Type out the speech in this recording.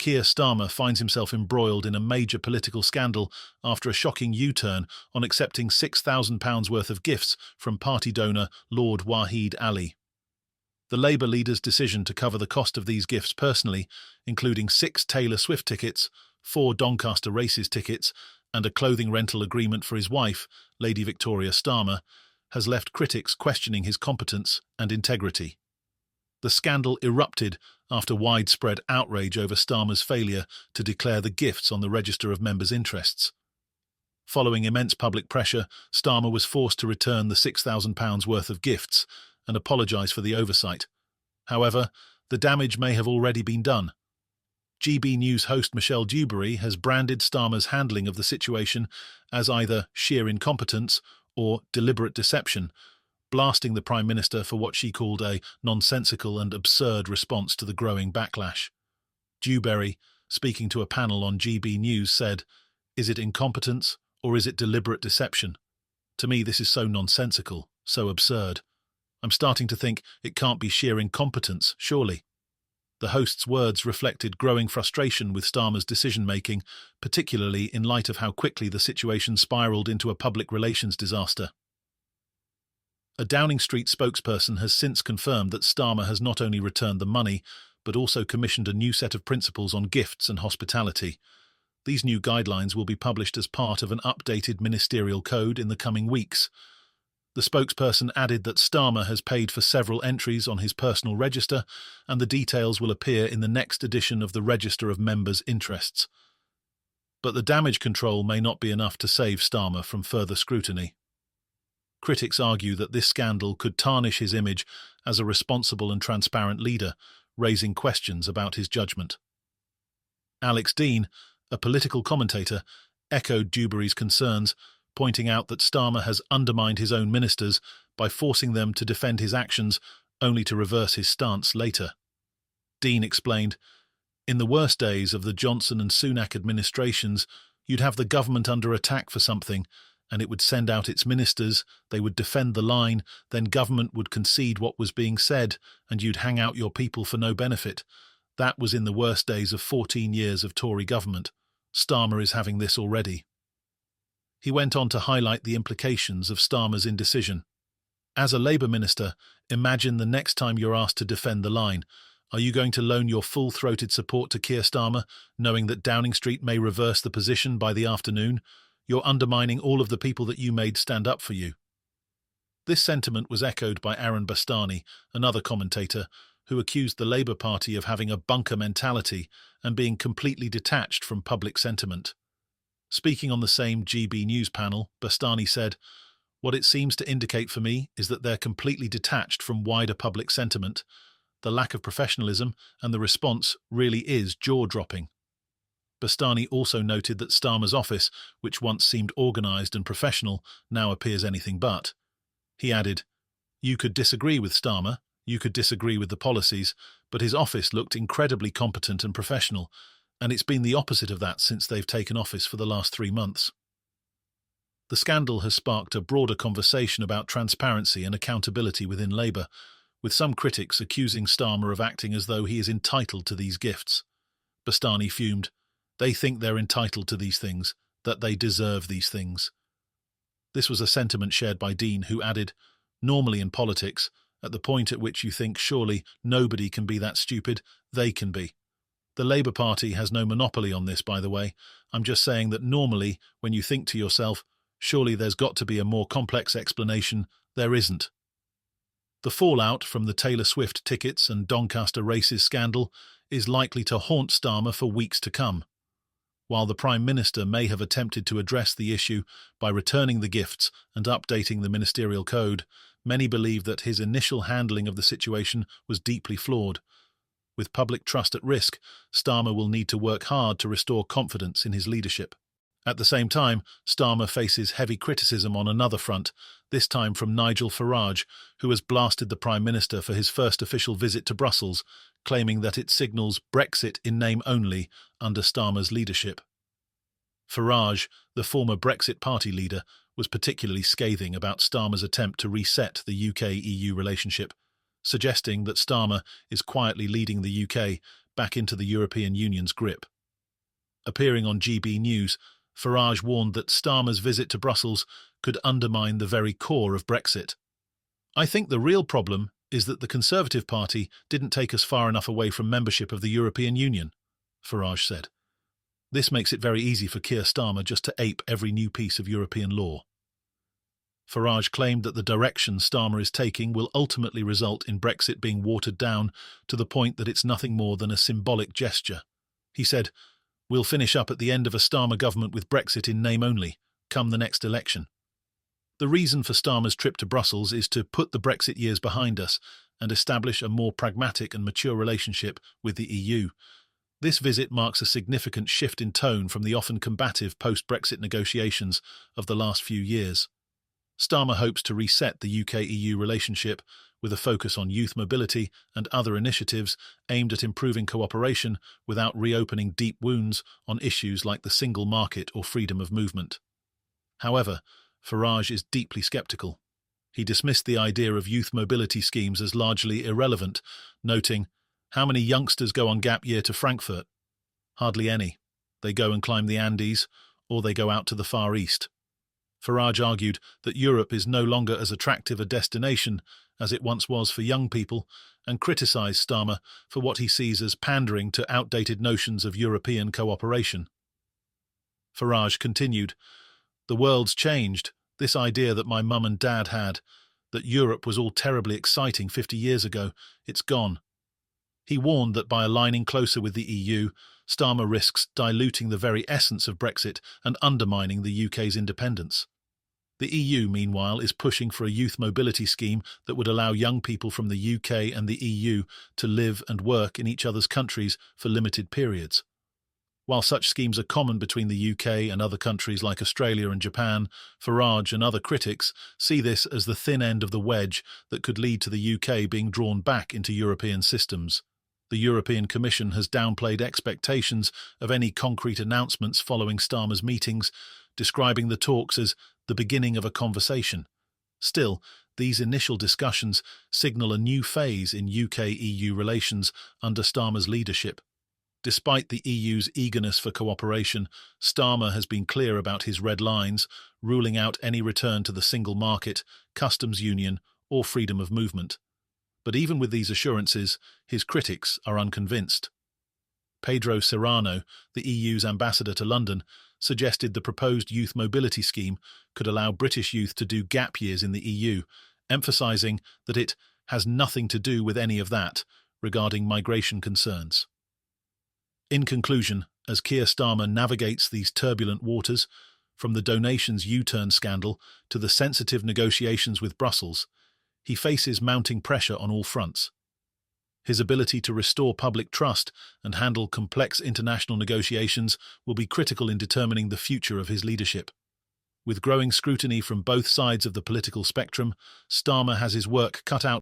Keir Starmer finds himself embroiled in a major political scandal after a shocking U-turn on accepting £6,000 worth of gifts from party donor Lord Wahid Ali. The Labour leader's decision to cover the cost of these gifts personally, including 6 Taylor Swift tickets, 4 Doncaster Races tickets, and a clothing rental agreement for his wife, Lady Victoria Starmer, has left critics questioning his competence and integrity. The scandal erupted after widespread outrage over Starmer's failure to declare the gifts on the register of members' interests. Following immense public pressure, Starmer was forced to return the £6,000 worth of gifts and apologise for the oversight. However, the damage may have already been done. GB News host Michelle Dewberry has branded Starmer's handling of the situation as either sheer incompetence or deliberate deception, blasting the Prime Minister for what she called a nonsensical and absurd response to the growing backlash. Dewberry, speaking to a panel on GB News, said, "Is it incompetence or is it deliberate deception? To me, this is so nonsensical, so absurd. I'm starting to think it can't be sheer incompetence, surely." The host's words reflected growing frustration with Starmer's decision-making, particularly in light of how quickly the situation spiralled into a public relations disaster. A Downing Street spokesperson has since confirmed that Starmer has not only returned the money, but also commissioned a new set of principles on gifts and hospitality. These new guidelines will be published as part of an updated ministerial code in the coming weeks. The spokesperson added that Starmer has paid for several entries on his personal register, and the details will appear in the next edition of the Register of Members' Interests. But the damage control may not be enough to save Starmer from further scrutiny. Critics argue that this scandal could tarnish his image as a responsible and transparent leader, raising questions about his judgment. Alex Dean, a political commentator, echoed Dewberry's concerns, pointing out that Starmer has undermined his own ministers by forcing them to defend his actions only to reverse his stance later. Dean explained, "In the worst days of the Johnson and Sunak administrations, you'd have the government under attack for something, and it would send out its ministers, they would defend the line, then government would concede what was being said, and you'd hang out your people for no benefit. That was in the worst days of 14 years of Tory government. Starmer is having this already." He went on to highlight the implications of Starmer's indecision. As a Labour minister, imagine the next time you're asked to defend the line. Are you going to loan your full-throated support to Keir Starmer, knowing that Downing Street may reverse the position by the afternoon? You're undermining all of the people that you made stand up for you. This sentiment was echoed by Aaron Bastani, another commentator, who accused the Labour Party of having a bunker mentality and being completely detached from public sentiment. Speaking on the same GB News panel, Bastani said, "What it seems to indicate for me is that they're completely detached from wider public sentiment. The lack of professionalism and the response really is jaw-dropping." Bastani also noted that Starmer's office, which once seemed organised and professional, now appears anything but. He added, "You could disagree with Starmer, you could disagree with the policies, but his office looked incredibly competent and professional, and it's been the opposite of that since they've taken office for the last 3 months." The scandal has sparked a broader conversation about transparency and accountability within Labour, with some critics accusing Starmer of acting as though he is entitled to these gifts. Bastani fumed, "They think they're entitled to these things, that they deserve these things." This was a sentiment shared by Dean, who added, "Normally in politics, at the point at which you think surely nobody can be that stupid, they can be. The Labour Party has no monopoly on this, by the way. I'm just saying that normally, when you think to yourself, surely there's got to be a more complex explanation, there isn't." The fallout from the Taylor Swift tickets and Doncaster Races scandal is likely to haunt Starmer for weeks to come. While the Prime Minister may have attempted to address the issue by returning the gifts and updating the ministerial code, many believe that his initial handling of the situation was deeply flawed. With public trust at risk, Starmer will need to work hard to restore confidence in his leadership. At the same time, Starmer faces heavy criticism on another front, this time from Nigel Farage, who has blasted the Prime Minister for his first official visit to Brussels, claiming that it signals Brexit in name only under Starmer's leadership. Farage, the former Brexit Party leader, was particularly scathing about Starmer's attempt to reset the UK-EU relationship, suggesting that Starmer is quietly leading the UK back into the European Union's grip. Appearing on GB News, Farage warned that Starmer's visit to Brussels could undermine the very core of Brexit. "I think the real problem is that the Conservative Party didn't take us far enough away from membership of the European Union," Farage said. "This makes it very easy for Keir Starmer just to ape every new piece of European law." Farage claimed that the direction Starmer is taking will ultimately result in Brexit being watered down to the point that it's nothing more than a symbolic gesture. He said, "We'll finish up at the end of a Starmer government with Brexit in name only, come the next election." The reason for Starmer's trip to Brussels is to put the Brexit years behind us and establish a more pragmatic and mature relationship with the EU. This visit marks a significant shift in tone from the often combative post-Brexit negotiations of the last few years. Starmer hopes to reset the UK-EU relationship with a focus on youth mobility and other initiatives aimed at improving cooperation without reopening deep wounds on issues like the single market or freedom of movement. However, Farage is deeply sceptical. He dismissed the idea of youth mobility schemes as largely irrelevant, noting, "How many youngsters go on gap year to Frankfurt? Hardly any. They go and climb the Andes, or they go out to the Far East." Farage argued that Europe is no longer as attractive a destination as it once was for young people, and criticised Starmer for what he sees as pandering to outdated notions of European cooperation. Farage continued, "The world's changed. This idea that my mum and dad had, that Europe was all terribly exciting 50 years ago, it's gone." He warned that by aligning closer with the EU, Starmer risks diluting the very essence of Brexit and undermining the UK's independence. The EU, meanwhile, is pushing for a youth mobility scheme that would allow young people from the UK and the EU to live and work in each other's countries for limited periods. While such schemes are common between the UK and other countries like Australia and Japan, Farage and other critics see this as the thin end of the wedge that could lead to the UK being drawn back into European systems. The European Commission has downplayed expectations of any concrete announcements following Starmer's meetings, describing the talks as the beginning of a conversation. Still, these initial discussions signal a new phase in UK-EU relations under Starmer's leadership. Despite the EU's eagerness for cooperation, Starmer has been clear about his red lines, ruling out any return to the single market, customs union, or freedom of movement. But even with these assurances, his critics are unconvinced. Pedro Serrano, the EU's ambassador to London, suggested the proposed youth mobility scheme could allow British youth to do gap years in the EU, emphasising that it has nothing to do with any of that regarding migration concerns. In conclusion, as Keir Starmer navigates these turbulent waters, from the donations U-turn scandal to the sensitive negotiations with Brussels, he faces mounting pressure on all fronts. His ability to restore public trust and handle complex international negotiations will be critical in determining the future of his leadership. With growing scrutiny from both sides of the political spectrum, Starmer has his work cut out